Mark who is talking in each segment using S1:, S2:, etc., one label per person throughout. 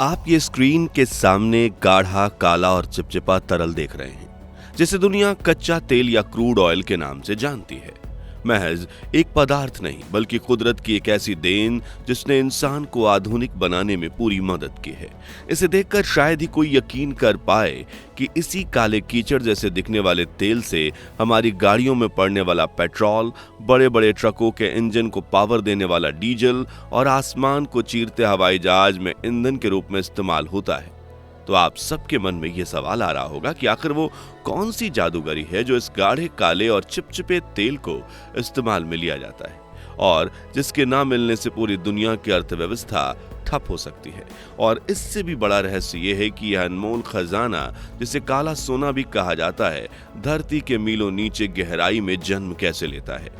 S1: आप ये स्क्रीन के सामने गाढ़ा काला और चिपचिपा तरल देख रहे हैं, जिसे दुनिया कच्चा तेल या क्रूड ऑयल के नाम से जानती है। महज एक पदार्थ नहीं, बल्कि कुदरत की एक ऐसी देन जिसने इंसान को आधुनिक बनाने में पूरी मदद की है। इसे देखकर शायद ही कोई यकीन कर पाए कि इसी काले कीचड़ जैसे दिखने वाले तेल से हमारी गाड़ियों में पड़ने वाला पेट्रोल, बड़े बड़े ट्रकों के इंजन को पावर देने वाला डीजल और आसमान को चीरते हवाई जहाज में ईंधन के रूप में इस्तेमाल होता है। तो आप सबके मन में यह सवाल आ रहा होगा कि आखिर वो कौन सी जादूगरी है जो इस गाढ़े काले और चिपचिपे तेल को इस्तेमाल में लिया जाता है और जिसके ना मिलने से पूरी दुनिया की अर्थव्यवस्था ठप हो सकती है। और इससे भी बड़ा रहस्य यह है कि यह अनमोल खजाना, जिसे काला सोना भी कहा जाता है, धरती के मीलों नीचे गहराई में जन्म कैसे लेता है।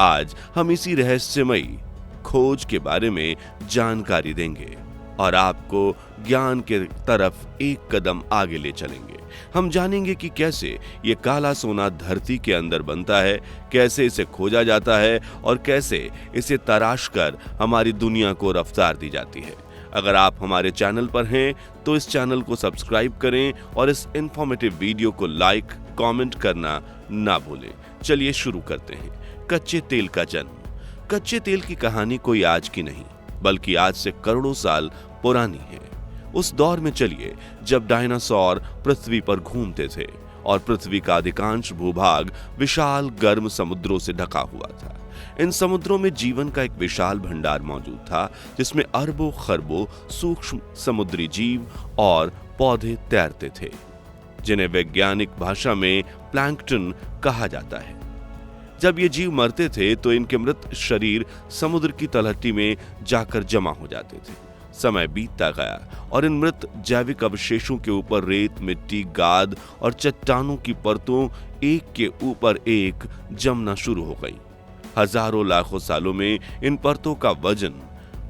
S1: आज हम इसी रहस्यमयी खोज के बारे में जानकारी देंगे और आपको ज्ञान के तरफ एक कदम आगे ले चलेंगे। हम जानेंगे कि कैसे ये काला सोना धरती के अंदर बनता है, कैसे इसे खोजा जाता है और कैसे इसे तराश कर हमारी दुनिया को रफ्तार दी जाती है। अगर आप हमारे चैनल पर हैं तो इस चैनल को सब्सक्राइब करें और इस इंफॉर्मेटिव वीडियो को लाइक, कमेंट करना ना भूलें। चलिए शुरू करते हैं। कच्चे तेल का जन्म। कच्चे तेल की कहानी कोई आज की नहीं, बल्कि आज से करोड़ों साल पुरानी है। उस दौर में चलिए जब डायनासोर पृथ्वी पर घूमते थे और पृथ्वी का अधिकांश भूभाग विशाल गर्म समुद्रों से ढका हुआ था। इन समुद्रों में जीवन का एक विशाल भंडार मौजूद था, जिसमें अरबों खरबों सूक्ष्म समुद्री जीव और पौधे तैरते थे, जिन्हें वैज्ञानिक भाषा में प्लैंकटन कहा जाता है। जब ये जीव मरते थे तो इनके मृत शरीर समुद्र की तलहटी में जाकर जमा हो जाते थे। समय बीतता गया और इन मृत जैविक अवशेषों के ऊपर रेत, मिट्टी, गाद और चट्टानों की परतों एक के ऊपर एक जमना शुरू हो गई। हजारों लाखों सालों में इन परतों का वजन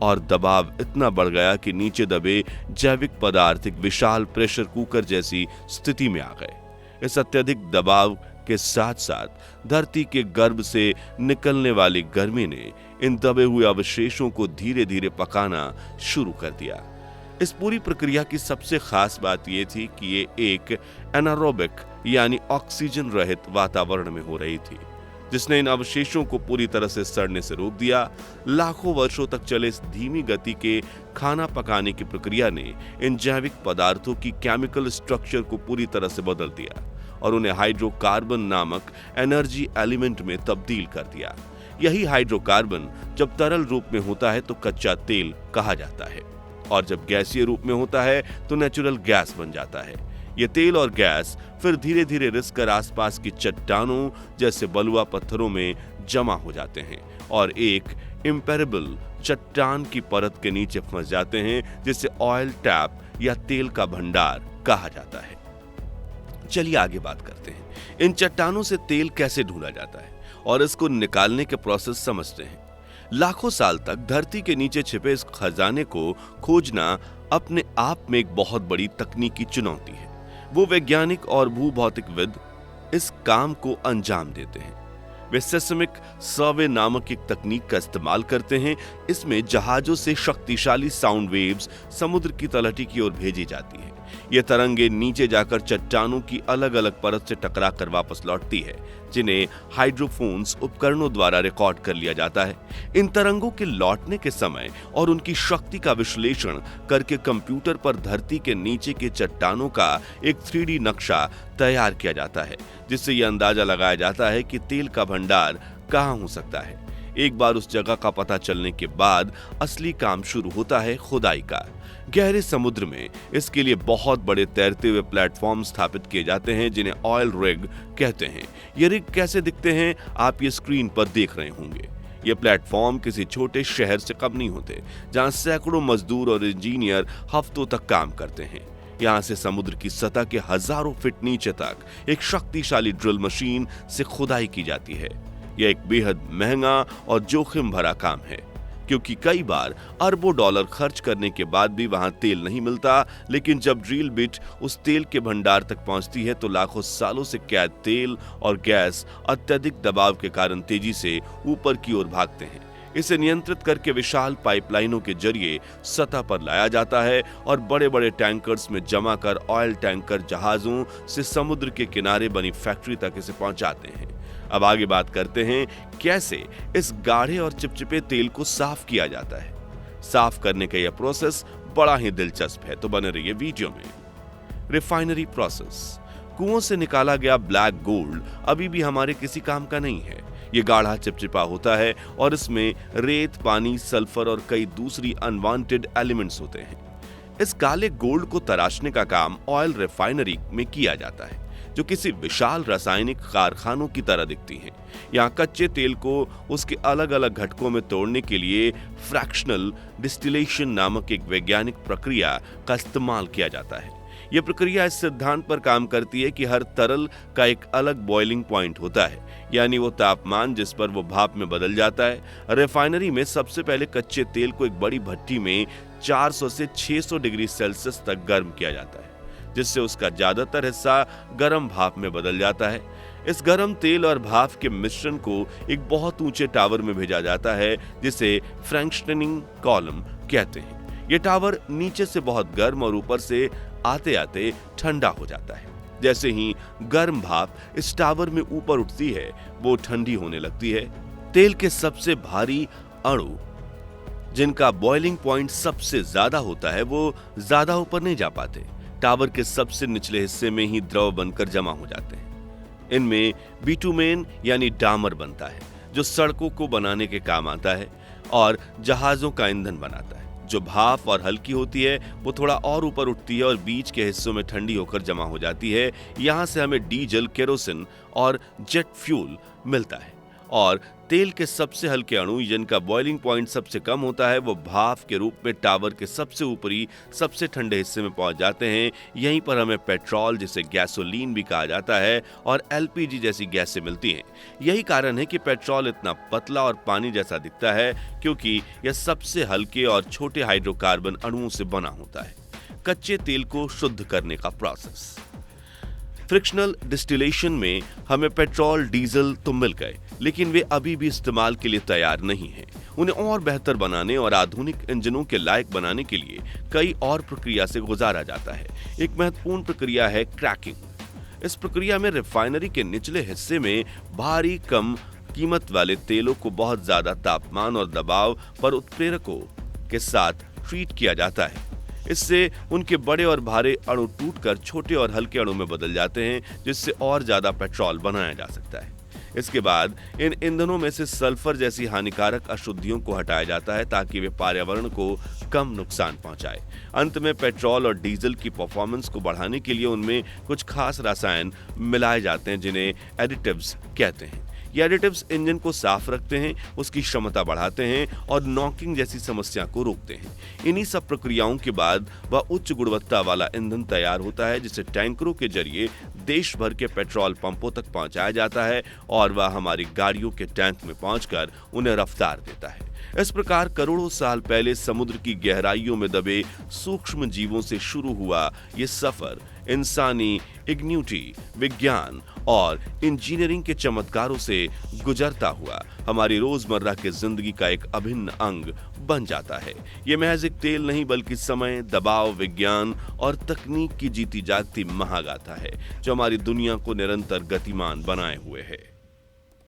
S1: और दबाव इतना बढ़ गया कि नीचे दबे जैविक पदार्थ एक विशाल प्रेशर कुकर जैसी स्थिति में आ गए। इस अत्यधिक दबाव के साथ साथ धरती के गर्भ से निकलने वाली गर्मी ने इन दबे हुए अवशेषों को धीरे धीरे पकाना शुरू कर दिया। इस पूरी प्रक्रिया की सबसे खास बात यह थी कि ये एक एनारोबिक यानी ऑक्सीजन रहित वातावरण में हो रही थी, जिसने इन अवशेषों को पूरी तरह से सड़ने से रोक दिया। लाखों वर्षों तक चले इस धीमी गति के खाना पकाने की प्रक्रिया ने इन जैविक पदार्थों की केमिकल स्ट्रक्चर को पूरी तरह से बदल दिया और उन्हें हाइड्रोकार्बन नामक एनर्जी एलिमेंट में तब्दील कर दिया। यही हाइड्रोकार्बन जब तरल रूप में होता है तो कच्चा तेल कहा जाता है, और जब गैसीय रूप में होता है तो नेचुरल गैस बन जाता है। ये तेल और गैस फिर धीरे धीरे रिस कर आसपास की चट्टानों जैसे बलुआ पत्थरों में जमा हो जाते हैं और एक इम्पेरेबल चट्टान की परत के नीचे फंस जाते हैं, जिसे ऑयल टैप या तेल का भंडार कहा जाता है। चलिए आगे बात करते हैं। इन चट्टानों से तेल कैसे ढूंढा जाता है और इसको निकालने के प्रोसेस समझते हैं। लाखों साल तक धरती के नीचे छिपे इस खजाने को खोजना अपने आप में एक बहुत बड़ी तकनीकी चुनौती है। वो वैज्ञानिक और भूभौतिकविद इस काम को अंजाम देते हैं। वे सेस्मिक सर्वे नामक एक तकनीक का इस्तेमाल करते हैं। इसमें जहाजों से शक्तिशाली साउंड वेव्स समुद्र की तलहटी की ओर भेजी जाती है। ये तरंगे नीचे जाकर चट्टानों की अलग अलग परत से टकरा कर वापस लौटती है, जिन्हें हाइड्रोफोन्स उपकरणों द्वारा रिकॉर्ड कर लिया जाता है। इन तरंगों के लौटने के समय और उनकी शक्ति का विश्लेषण करके कंप्यूटर पर धरती के नीचे के चट्टानों का एक 3D नक्शा तैयार किया जाता है, जिससे यह अंदाजा लगाया जाता है कि तेल का भंडार कहाँ हो सकता है। एक बार उस जगह का पता चलने के बाद असली काम शुरू होता है खुदाई का। गहरे समुद्र में इसके लिए बहुत बड़े तैरते हुए प्लेटफॉर्म स्थापित किए जाते हैं, जिन्हें ऑयल रिग कहते हैं। ये रिग कैसे दिखते हैं आप ये स्क्रीन पर देख रहे होंगे। ये प्लेटफॉर्म किसी छोटे शहर से कम नहीं होते, जहां सैकड़ों मजदूर और इंजीनियर हफ्तों तक काम करते हैं। यहाँ से समुद्र की सतह के हजारों फीट नीचे तक एक शक्तिशाली ड्रिल मशीन से खुदाई की जाती है। यह एक बेहद महंगा और जोखिम भरा काम है, क्योंकि कई बार अरबों डॉलर खर्च करने के बाद भी वहां तेल नहीं मिलता। लेकिन जब ड्रिल बिट उस तेल के भंडार तक पहुंचती है तो लाखों सालों से कैद तेल और गैस अत्यधिक दबाव के कारण तेजी से ऊपर की ओर भागते हैं। इसे नियंत्रित करके विशाल पाइपलाइनों के जरिए सतह पर लाया जाता है और बड़े बड़े टैंकर्स में जमा कर ऑयल टैंकर जहाजों से समुद्र के किनारे बनी फैक्ट्री तक इसे पहुंचाते हैं। अब आगे बात करते हैं कैसे इस गाढ़े और चिपचिपे तेल को साफ किया जाता है। साफ करने का यह प्रोसेस बड़ा ही दिलचस्प है, तो बने रहिए वीडियो में। Refinery process. कुओं से निकाला गया ब्लैक गोल्ड अभी भी हमारे किसी काम का नहीं है। ये गाढ़ा चिपचिपा होता है और इसमें रेत, पानी, सल्फर और कई दूसरी अनवांटेड एलिमेंट्स होते हैं। इस काले गोल्ड को तराशने का काम ऑयल रिफाइनरी में किया जाता है, जो किसी विशाल रासायनिक कारखानों की तरह दिखती हैं। यहाँ कच्चे तेल को उसके अलग अलग घटकों में तोड़ने के लिए फ्रैक्शनल डिस्टिलेशन नामक एक वैज्ञानिक प्रक्रिया का इस्तेमाल किया जाता है। यह प्रक्रिया इस सिद्धांत पर काम करती है कि हर तरल का एक अलग बॉइलिंग पॉइंट होता है, यानी वो तापमान जिस पर वो भाप में बदल जाता है। रिफाइनरी में सबसे पहले कच्चे तेल को एक बड़ी भट्टी में 400 से 600 डिग्री सेल्सियस तक गर्म किया जाता है, जिससे उसका ज्यादातर हिस्सा गर्म भाप में बदल जाता है। इस गर्म तेल और भाप के मिश्रण को एक बहुत ऊंचे टावर में भेजा जाता है, जिसे फ्रैंक्शनिंग कॉलम कहते हैं। यह टावर नीचे से बहुत गर्म और ऊपर से आते आते ठंडा हो जाता है। जैसे ही गर्म भाप इस टावर में ऊपर उठती है, वो ठंडी होने लगती है। तेल के सबसे भारी अणु, जिनका बॉइलिंग पॉइंट सबसे ज्यादा होता है, वो ज्यादा ऊपर नहीं जा पाते। टावर के सबसे निचले हिस्से में ही द्रव बनकर जमा हो जाते हैं। इनमें बिटुमेन यानी डामर बनता है, जो सड़कों को बनाने के काम आता है और जहाजों का ईंधन बनाता है। जो भाप और हल्की होती है, वो थोड़ा और ऊपर उठती है और बीच के हिस्सों में ठंडी होकर जमा हो जाती है। यहाँ से हमें डीजल, केरोसिन और जेट फ्यूल मिलता है। और तेल के सबसे हल्के अणु, जिनका बॉइलिंग पॉइंट सबसे कम होता है, वो भाप के रूप में टावर के सबसे ऊपरी सबसे ठंडे हिस्से में पहुंच जाते हैं। यहीं पर हमें पेट्रोल, जिसे गैसोलीन भी कहा जाता है, और एलपीजी जैसी गैसें मिलती हैं। यही कारण है कि पेट्रोल इतना पतला और पानी जैसा दिखता है, क्योंकि यह सबसे हल्के और छोटे हाइड्रोकार्बन अणुओं से बना होता है। कच्चे तेल को शुद्ध करने का प्रोसेस। फ्रिक्शनल डिस्टिलेशन में हमें पेट्रोल, डीजल तो मिल गए, लेकिन वे अभी भी इस्तेमाल के लिए तैयार नहीं हैं। उन्हें और बेहतर बनाने और आधुनिक इंजनों के लायक बनाने के लिए कई और प्रक्रिया से गुजारा जाता है। एक महत्वपूर्ण प्रक्रिया है क्रैकिंग। इस प्रक्रिया में रिफाइनरी के निचले हिस्से में भारी, कम कीमत वाले तेलों को बहुत ज्यादा तापमान और दबाव पर उत्प्रेरकों के साथ ट्रीट किया जाता है। इससे उनके बड़े और भारे अणु टूटकर छोटे और हल्के अणु में बदल जाते हैं, जिससे और ज्यादा पेट्रोल बनाया जा सकता है। इसके बाद इन ईंधनों में से सल्फर जैसी हानिकारक अशुद्धियों को हटाया जाता है, ताकि वे पर्यावरण को कम नुकसान पहुंचाए। अंत में पेट्रोल और डीजल की परफॉर्मेंस को बढ़ाने के लिए उनमें कुछ खास रसायन मिलाए जाते हैं, जिन्हें एडिटिव्स कहते हैं। ये एडिटिव्स इंजन को साफ रखते हैं, उसकी क्षमता बढ़ाते हैं और नॉकिंग जैसी समस्या को रोकते हैं। इन्हीं सब प्रक्रियाओं के बाद वह उच्च गुणवत्ता वाला ईंधन तैयार होता है, जिसे टैंकरों के जरिए देश भर के पेट्रोल पंपों तक पहुंचाया जाता है और वह हमारी गाड़ियों के टैंक में पहुंचकर उन्हें रफ्तार देता है। इस प्रकार करोड़ों साल पहले समुद्र की गहराइयों में दबे सूक्ष्म जीवों से शुरू हुआ ये सफर इंसानी इग्न्यूटी, विज्ञान और इंजीनियरिंग के चमत्कारों से गुजरता हुआ हमारी रोजमर्रा की जिंदगी का एक अभिन्न अंग बन जाता है। ये महज एक तेल नहीं, बल्कि समय, दबाव, विज्ञान और तकनीक की जीती जागती महागाथा है, जो हमारी दुनिया को निरंतर गतिमान बनाए हुए है।